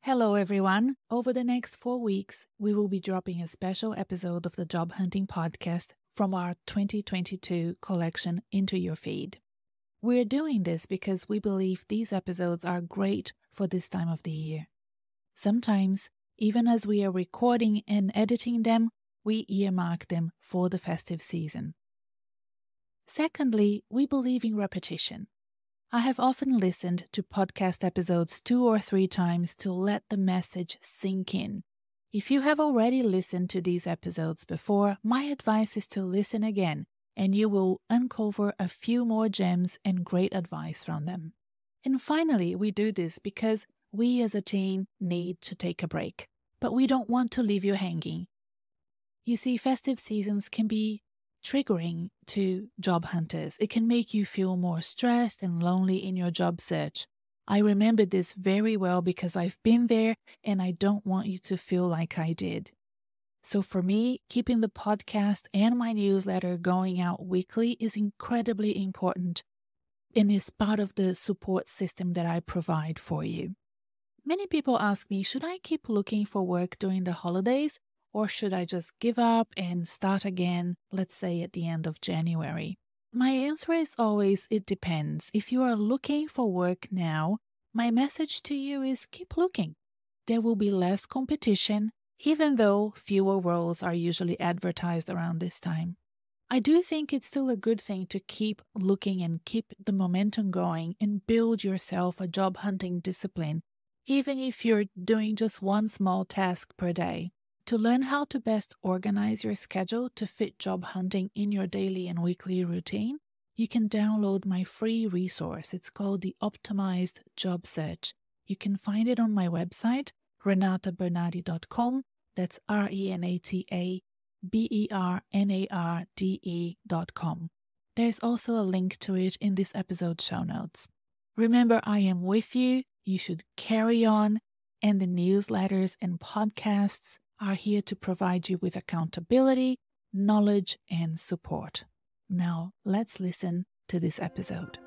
Hello everyone. Over the next 4 weeks, we will be dropping a special episode of the Job Hunting Podcast from our 2022 collection into your feed. We're doing this because we believe these episodes are great for this time of the year. Sometimes, even as we are recording and editing them, we earmark them for the festive season. Secondly, we believe in repetition. I have often listened to podcast episodes 2 or 3 times to let the message sink in. If you have already listened to these episodes before, my advice is to listen again, and you will uncover a few more gems and great advice from them. And finally, we do this because we as a team need to take a break, but we don't want to leave you hanging. You see, festive seasons can be triggering to job hunters. It can make you feel more stressed and lonely in your job search. I remember this very well because I've been there and I don't want you to feel like I did. So for me, keeping the podcast and my newsletter going out weekly is incredibly important and is part of the support system that I provide for you. Many people ask me, should I keep looking for work during the holidays? Or should I just give up and start again, let's say at the end of January? My answer is always, it depends. If you are looking for work now, my message to you is keep looking. There will be less competition, even though fewer roles are usually advertised around this time. I do think it's still a good thing to keep looking and keep the momentum going and build yourself a job hunting discipline, even if you're doing just one small task per day. To learn how to best organize your schedule to fit job hunting in your daily and weekly routine, you can download my free resource. It's called the Optimized Job Search. You can find it on my website, renatabernardi.com. That's RENATABERNARDE.com. There's also a link to it in this episode's show notes. Remember, I am with you. You should carry on, and the newsletters and podcasts are here to provide you with accountability, knowledge, and support. Now, let's listen to this episode.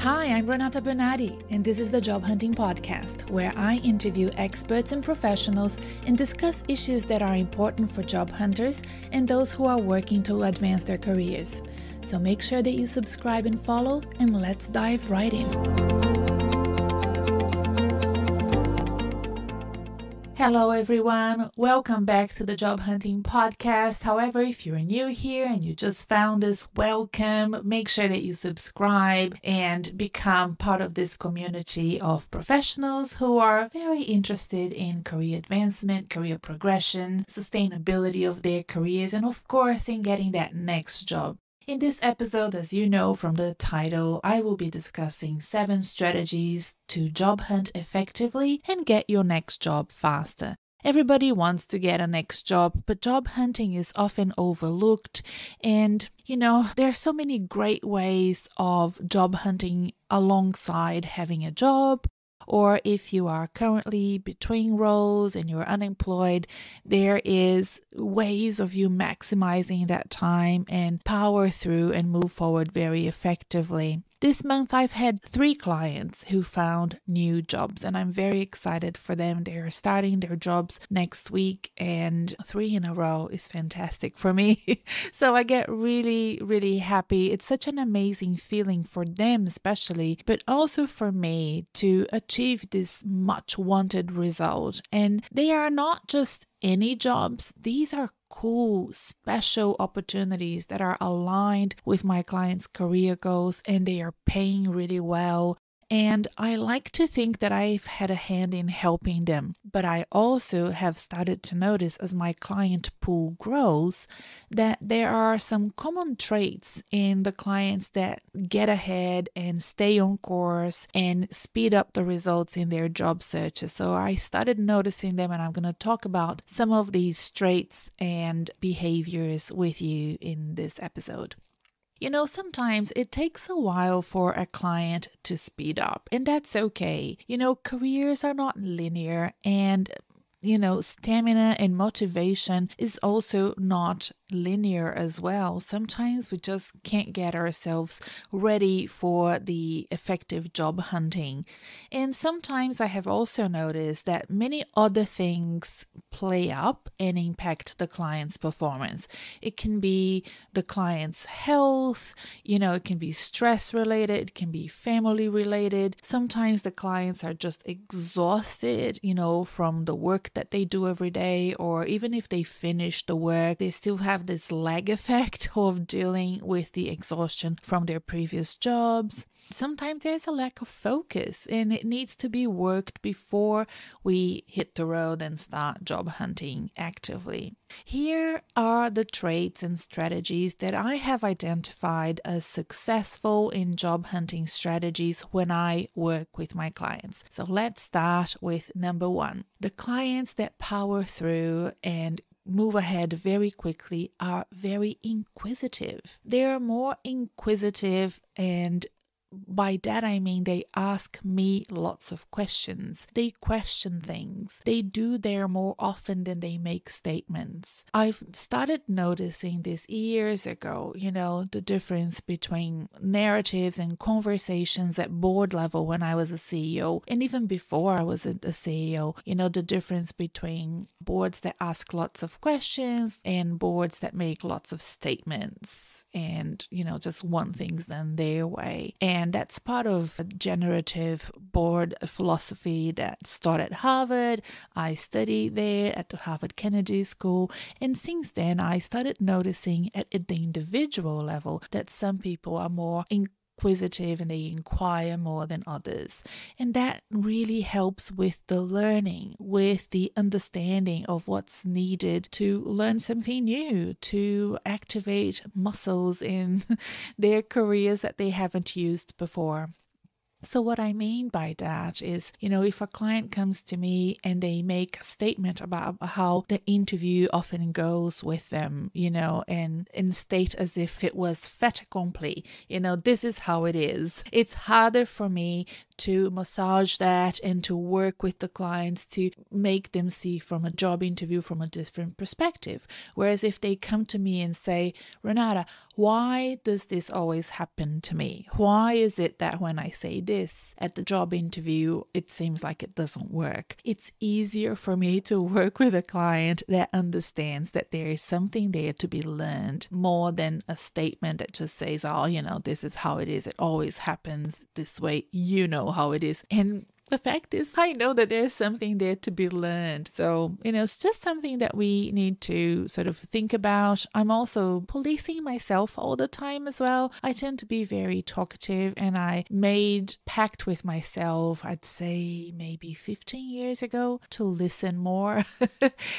Hi, I'm Renata Bernardi, and this is the Job Hunting Podcast, where I interview experts and professionals and discuss issues that are important for job hunters and those who are working to advance their careers. So make sure that you subscribe and follow, and let's dive right in. Hello everyone, welcome back to the Job Hunting Podcast. However, if you're new here and you just found us, welcome. Make sure that you subscribe and become part of this community of professionals who are very interested in career advancement, career progression, sustainability of their careers, and of course in getting that next job. In this episode, as you know from the title, I will be discussing 7 strategies to job hunt effectively and get your next job faster. Everybody wants to get a next job, but job hunting is often overlooked. And, there are so many great ways of job hunting alongside having a job. Or if you are currently between roles and you're unemployed, there is ways of you maximizing that time and power through and move forward very effectively. This month, I've had 3 clients who found new jobs, and I'm very excited for them. They're starting their jobs next week, and 3 in a row is fantastic for me. So I get really, really happy. It's such an amazing feeling for them especially, but also for me to achieve this much wanted result. And they are not just any jobs. These are cool, special opportunities that are aligned with my clients' career goals, and they are paying really well. And I like to think that I've had a hand in helping them. But I also have started to notice as my client pool grows that there are some common traits in the clients that get ahead and stay on course and speed up the results in their job searches. So I started noticing them, and I'm going to talk about some of these traits and behaviors with you in this episode. Sometimes it takes a while for a client to speed up, and that's okay. Careers are not linear, and stamina and motivation is also not linear as well. Sometimes we just can't get ourselves ready for the effective job hunting. And sometimes I have also noticed that many other things play up and impact the client's performance. It can be the client's health, it can be stress related, it can be family related. Sometimes the clients are just exhausted, from the work that they do every day, or even if they finish the work, they still have this lag effect of dealing with the exhaustion from their previous jobs. Sometimes there's a lack of focus and it needs to be worked before we hit the road and start job hunting actively. Here are the traits and strategies that I have identified as successful in job hunting strategies when I work with my clients. So let's start with number 1. The clients that power through and move ahead very quickly are very inquisitive. They are more inquisitive, and by that I mean they ask me lots of questions. They question things. They do there more often than they make statements. I've started noticing this years ago, the difference between narratives and conversations at board level when I was a CEO, and even before I was a CEO, the difference between boards that ask lots of questions and boards that make lots of statements and, just want things done their way. And that's part of a generative board philosophy that started at Harvard. I studied there at the Harvard Kennedy School. And since then, I started noticing at the individual level that some people are more inquisitive and they inquire more than others. And that really helps with the learning, with the understanding of what's needed to learn something new, to activate muscles in their careers that they haven't used before. So what I mean by that is, if a client comes to me and they make a statement about how the interview often goes with them, and state as if it was fait accompli, this is how it is. It's harder for me to massage that and to work with the clients to make them see from a job interview from a different perspective. Whereas if they come to me and say, Renata, why does this always happen to me? Why is it that when I say this at the job interview, it seems like it doesn't work? It's easier for me to work with a client that understands that there is something there to be learned more than a statement that just says, this is how it is. It always happens this way. How it is. And the fact is, I know that there's something there to be learned. So, it's just something that we need to sort of think about. I'm also policing myself all the time as well. I tend to be very talkative, and I made pact with myself, I'd say maybe 15 years ago, to listen more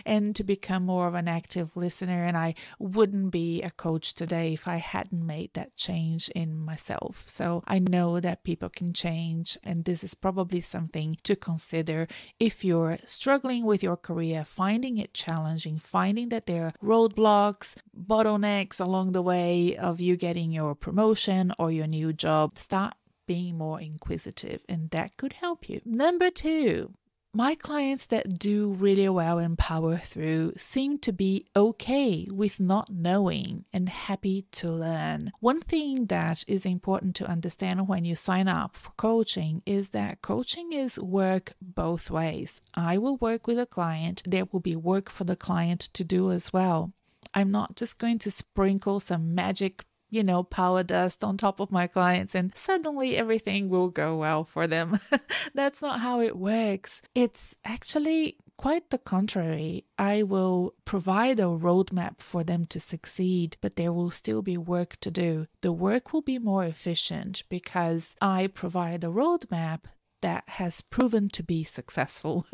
and to become more of an active listener. And I wouldn't be a coach today if I hadn't made that change in myself. So I know that people can change, and this is probably something to consider if you're struggling with your career, finding it challenging, finding that there are roadblocks, bottlenecks along the way of you getting your promotion or your new job. Start being more inquisitive, and that could help you. Number 2, my clients that do really well and power through seem to be okay with not knowing and happy to learn. One thing that is important to understand when you sign up for coaching is that coaching is work both ways. I will work with a client. There will be work for the client to do as well. I'm not just going to sprinkle some magic power dust on top of my clients and suddenly everything will go well for them. That's not how it works. It's actually quite the contrary. I will provide a roadmap for them to succeed, but there will still be work to do. The work will be more efficient because I provide a roadmap that has proven to be successful.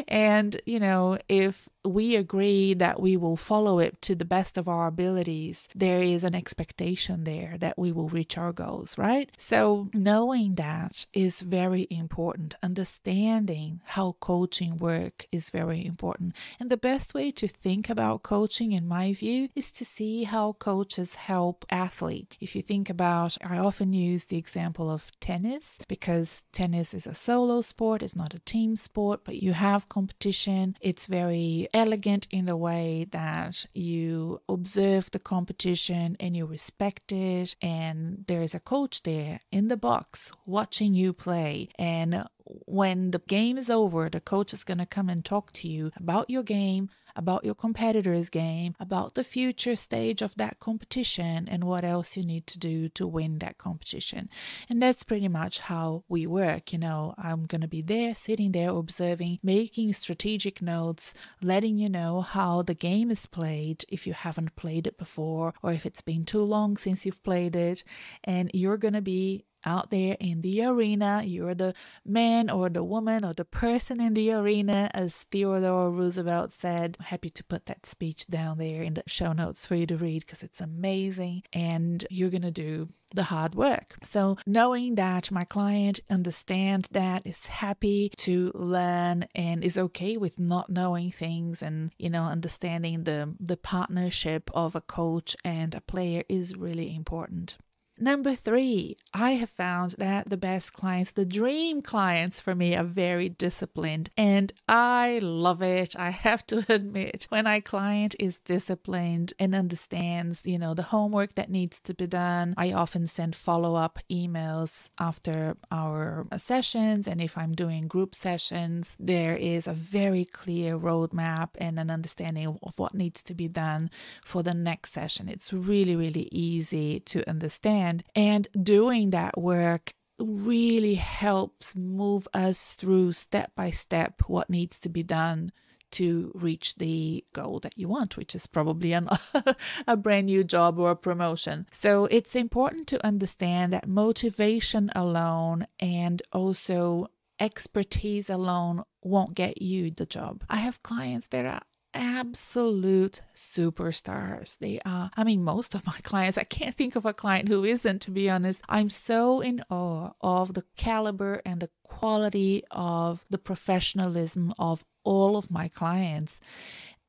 And, if we agree that we will follow it to the best of our abilities, there is an expectation there that we will reach our goals, right? So knowing that is very important. Understanding how coaching works is very important. And the best way to think about coaching, in my view, is to see how coaches help athletes. If you think about, I often use the example of tennis because tennis is a solo sport. It's not a team sport, but you have competition. It's very elegant in the way that you observe the competition and you respect it, and there's a coach there in the box watching you play. And when the game is over, the coach is going to come and talk to you about your game, about your competitor's game, about the future stage of that competition, and what else you need to do to win that competition. And that's pretty much how we work. I'm going to be there, sitting there, observing, making strategic notes, letting you know how the game is played if you haven't played it before, or if it's been too long since you've played it. And you're going to be out there in the arena. You're the man or the woman or the person in the arena, as Theodore Roosevelt said. I'm happy to put that speech down there in the show notes for you to read, because it's amazing, and you're going to do the hard work. So knowing that my client understands that, is happy to learn, and is okay with not knowing things, and understanding the partnership of a coach and a player is really important. Number 3, I have found that the best clients, the dream clients for me, are very disciplined, and I love it. I have to admit, when a client is disciplined and understands, the homework that needs to be done, I often send follow-up emails after our sessions. And if I'm doing group sessions, there is a very clear roadmap and an understanding of what needs to be done for the next session. It's really, really easy to understand. And doing that work really helps move us through step by step what needs to be done to reach the goal that you want, which is probably a brand new job or a promotion. So it's important to understand that motivation alone and also expertise alone won't get you the job. I have clients that are absolute superstars. They are, most of my clients, I can't think of a client who isn't, to be honest. I'm so in awe of the caliber and the quality of the professionalism of all of my clients.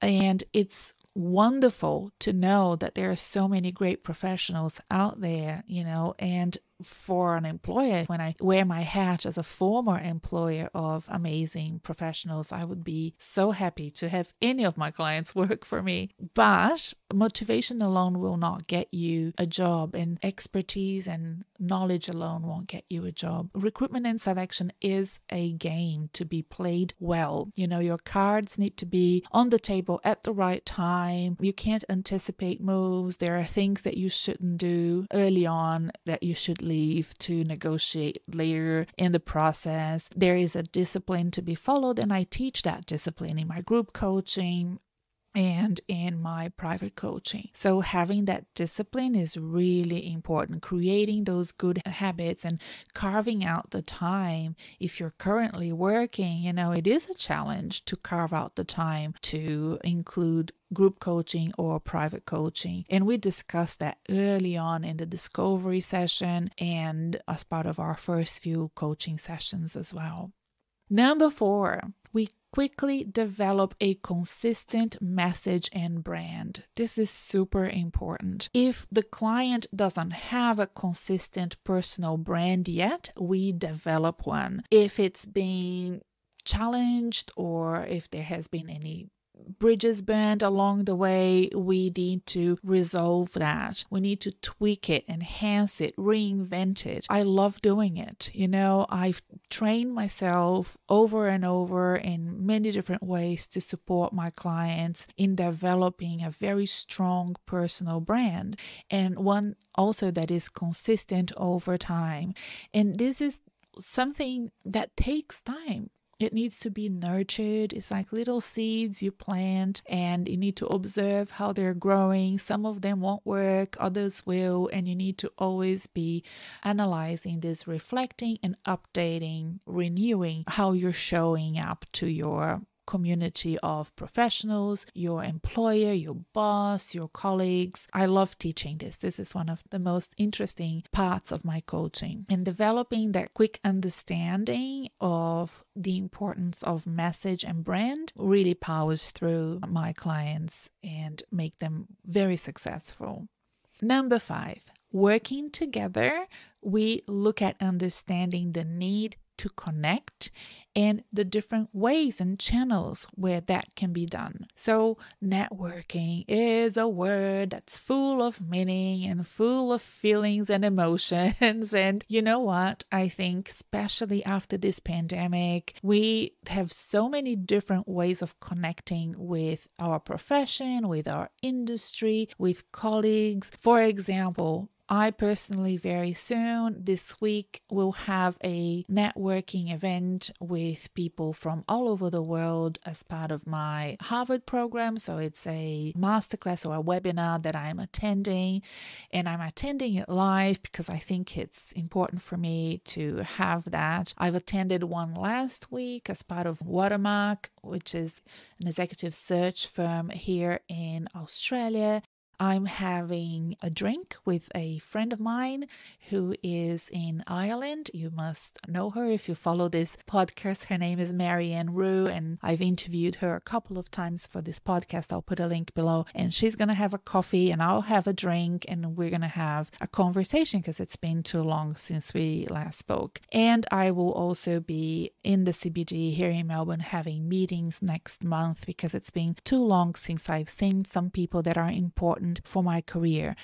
And it's wonderful to know that there are so many great professionals out there, and for an employer, when I wear my hat as a former employer of amazing professionals, I would be so happy to have any of my clients work for me. But motivation alone will not get you a job, and expertise and knowledge alone won't get you a job. Recruitment and selection is a game to be played well. Your cards need to be on the table at the right time. You can't anticipate moves. There are things that you shouldn't do early on that you should leave to negotiate later in the process. There is a discipline to be followed, and I teach that discipline in my group coaching and in my private coaching. So having that discipline is really important. Creating those good habits and carving out the time. If you're currently working, it is a challenge to carve out the time to include group coaching or private coaching. And we discussed that early on in the discovery session and as part of our first few coaching sessions as well. Number 4, we quickly develop a consistent message and brand. This is super important. If the client doesn't have a consistent personal brand yet, we develop one. If it's being challenged or if there has been any bridges burned along the way, we need to resolve that. We need to tweak it, enhance it, reinvent it. I love doing it. I've trained myself over and over in many different ways to support my clients in developing a very strong personal brand, and one also that is consistent over time. And this is something that takes time. It needs to be nurtured. It's like little seeds you plant, and you need to observe how they're growing. Some of them won't work, others will, and you need to always be analyzing this, reflecting and updating, renewing how you're showing up to your community of professionals, your employer, your boss, your colleagues. I love teaching this. This is one of the most interesting parts of my coaching. And developing that quick understanding of the importance of message and brand really powers through my clients and make them very successful. Number 5, working together we look at understanding the need to connect and the different ways and channels where that can be done. So networking is a word that's full of meaning and full of feelings and emotions. And you know what? I think especially after this pandemic, we have so many different ways of connecting with our profession, with our industry, with colleagues. For example, I personally very soon this week will have a networking event with people from all over the world as part of my Harvard program. So it's a masterclass or a webinar that I'm attending, and I'm attending it live because I think it's important for me to have that. I've attended one last week as part of Watermark, which is an executive search firm here in Australia. I'm having a drink with a friend of mine who is in Ireland. You must know her if you follow this podcast. Her name is Marianne Rue, and I've interviewed her a couple of times for this podcast. I'll put a link below. And she's going to have a coffee and I'll have a drink, and we're going to have a conversation because it's been too long since we last spoke. And I will also be in the CBD here in Melbourne having meetings next month because it's been too long since I've seen some people that are important for my career,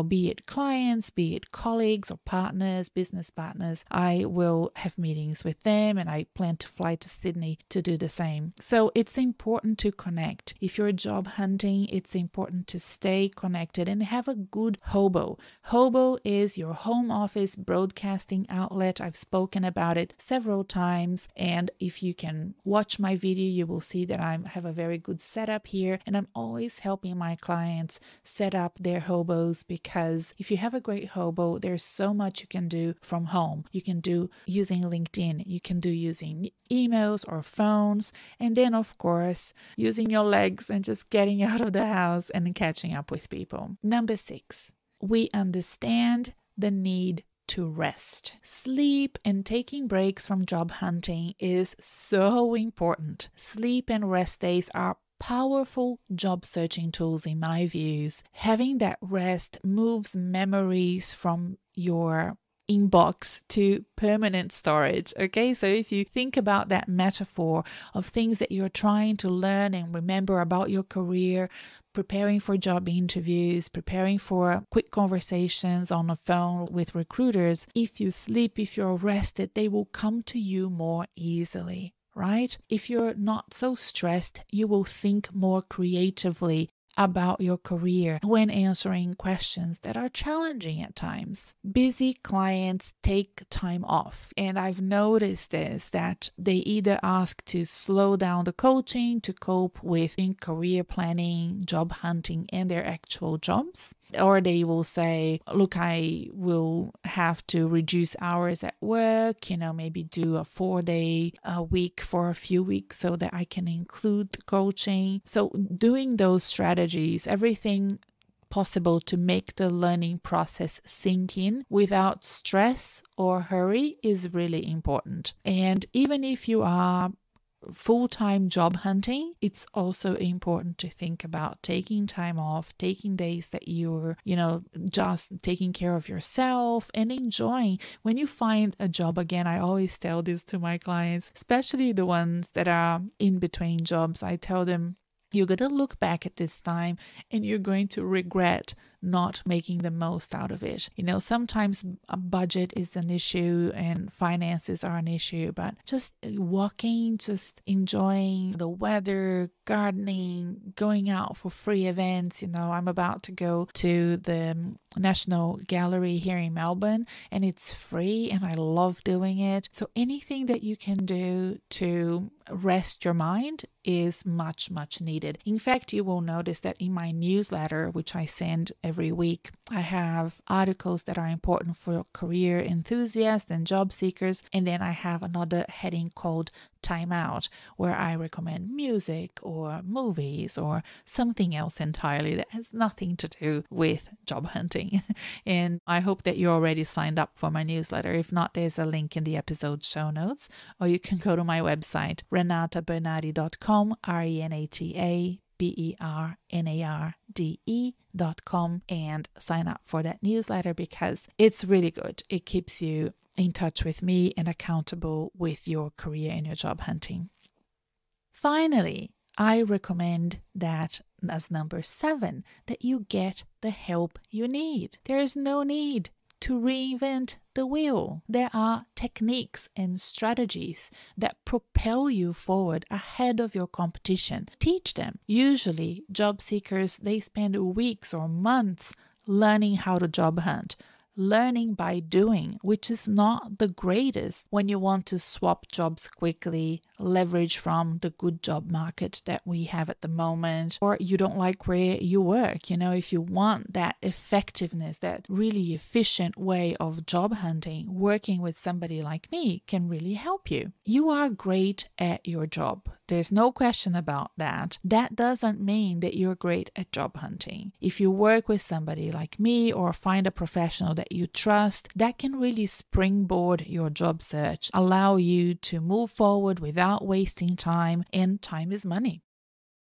be it clients, be it colleagues or partners, business partners. I will have meetings with them, and I plan to fly to Sydney to do the same. So it's important to connect. If you're job hunting, it's important to stay connected and have a good hobo. Hobo is your home office broadcasting outlet. I've spoken about it several times, and if you can watch my video, you will see that I have a very good setup here, and I'm always helping my clients set up their hobos, because if you have a great hobo, there's so much you can do from home. You can do using LinkedIn, you can do using emails or phones, and then of course using your legs and just getting out of the house and catching up with people. Number 6, we understand the need to rest. Sleep and taking breaks from job hunting is so important. Sleep and rest days are powerful job searching tools in my views. Having that rest moves memories from your inbox to permanent storage. Okay, so if you think about that metaphor of things that you're trying to learn and remember about your career, preparing for job interviews, preparing for quick conversations on the phone with recruiters, if you sleep, if you're rested, they will come to you more easily. Right? If you're not so stressed, you will think more creatively about your career when answering questions that are challenging at times. Busy clients take time off, and I've noticed this, that they either ask to slow down the coaching to cope with career planning, job hunting, and their actual jobs, or they will say, look, I will have to reduce hours at work, maybe do a 4-day week for a few weeks so that I can include coaching. So doing those strategies, everything possible to make the learning process sink in without stress or hurry is really important. And even if you are full-time job hunting, it's also important to think about taking time off, taking days that you're, just taking care of yourself and enjoying. When you find a job, again, I always tell this to my clients, especially the ones that are in between jobs. I tell them, you're going to look back at this time and you're going to regret not making the most out of it. Sometimes a budget is an issue and finances are an issue, but just walking, just enjoying the weather, gardening, going out for free events. I'm about to go to the National Gallery here in Melbourne, and it's free and I love doing it. So anything that you can do to rest your mind is much, much needed. In fact, you will notice that in my newsletter, which I send every week, I have articles that are important for career enthusiasts and job seekers. And then I have another heading called Time Out, where I recommend music or movies or something else entirely that has nothing to do with job hunting. And I hope that you're already signed up for my newsletter. If not, there's a link in the episode show notes, or you can go to my website, renatabernardi.com, BERNARDE.com, and sign up for that newsletter because it's really good. It keeps you in touch with me and accountable with your career and your job hunting. Finally, I recommend that as number 7, that you get the help you need. There is no need to reinvent the wheel. There are techniques and strategies that propel you forward ahead of your competition. Teach them. Usually, job seekers, they spend weeks or months learning how to job hunt. Learning by doing, which is not the greatest when you want to swap jobs quickly, leverage from the good job market that we have at the moment, or you don't like where you work. If you want that effectiveness, that really efficient way of job hunting, working with somebody like me can really help you. You are great at your job. There's no question about that. That doesn't mean that you're great at job hunting. If you work with somebody like me or find a professional that you trust, that can really springboard your job search, allow you to move forward without wasting time, and time is money.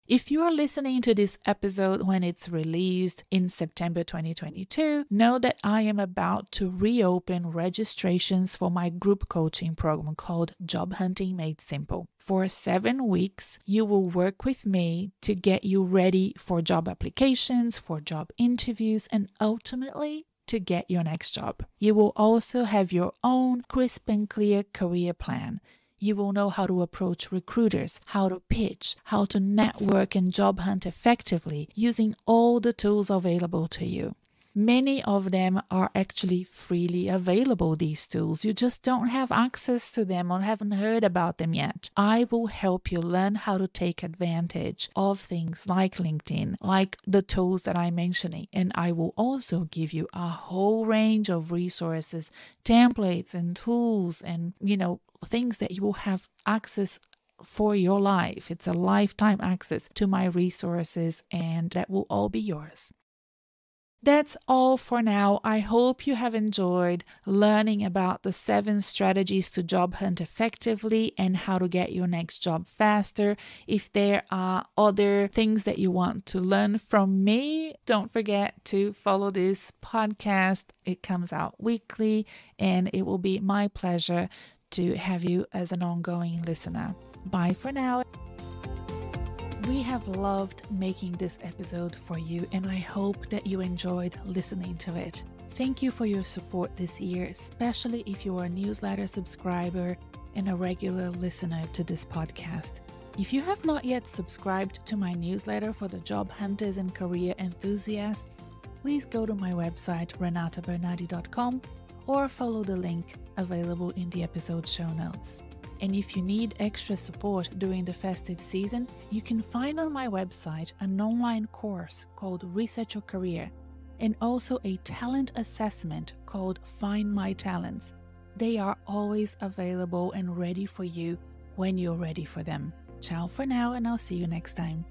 If you are listening to this episode when it's released in September 2022, know that I am about to reopen registrations for my group coaching program called Job Hunting Made Simple. For 7 weeks, you will work with me to get you ready for job applications, for job interviews, and ultimately to get your next job. You will also have your own crisp and clear career plan. You will know how to approach recruiters, how to pitch, how to network and job hunt effectively using all the tools available to you. Many of them are actually freely available, these tools. You just don't have access to them or haven't heard about them yet. I will help you learn how to take advantage of things like LinkedIn, like the tools that I'm mentioning. And I will also give you a whole range of resources, templates and tools and, things that you will have access for your life. It's a lifetime access to my resources, and that will all be yours. That's all for now. I hope you have enjoyed learning about the 7 strategies to job hunt effectively and how to get your next job faster. If there are other things that you want to learn from me, don't forget to follow this podcast. It comes out weekly, and it will be my pleasure to have you as an ongoing listener. Bye for now. We have loved making this episode for you, and I hope that you enjoyed listening to it. Thank you for your support this year, especially if you are a newsletter subscriber and a regular listener to this podcast. If you have not yet subscribed to my newsletter for the job hunters and career enthusiasts, please go to my website, renatabernardi.com, or follow the link available in the episode show notes. And if you need extra support during the festive season, you can find on my website an online course called Reset Your Career, and also a talent assessment called Find My Talents. They are always available and ready for you when you're ready for them. Ciao for now, and I'll see you next time.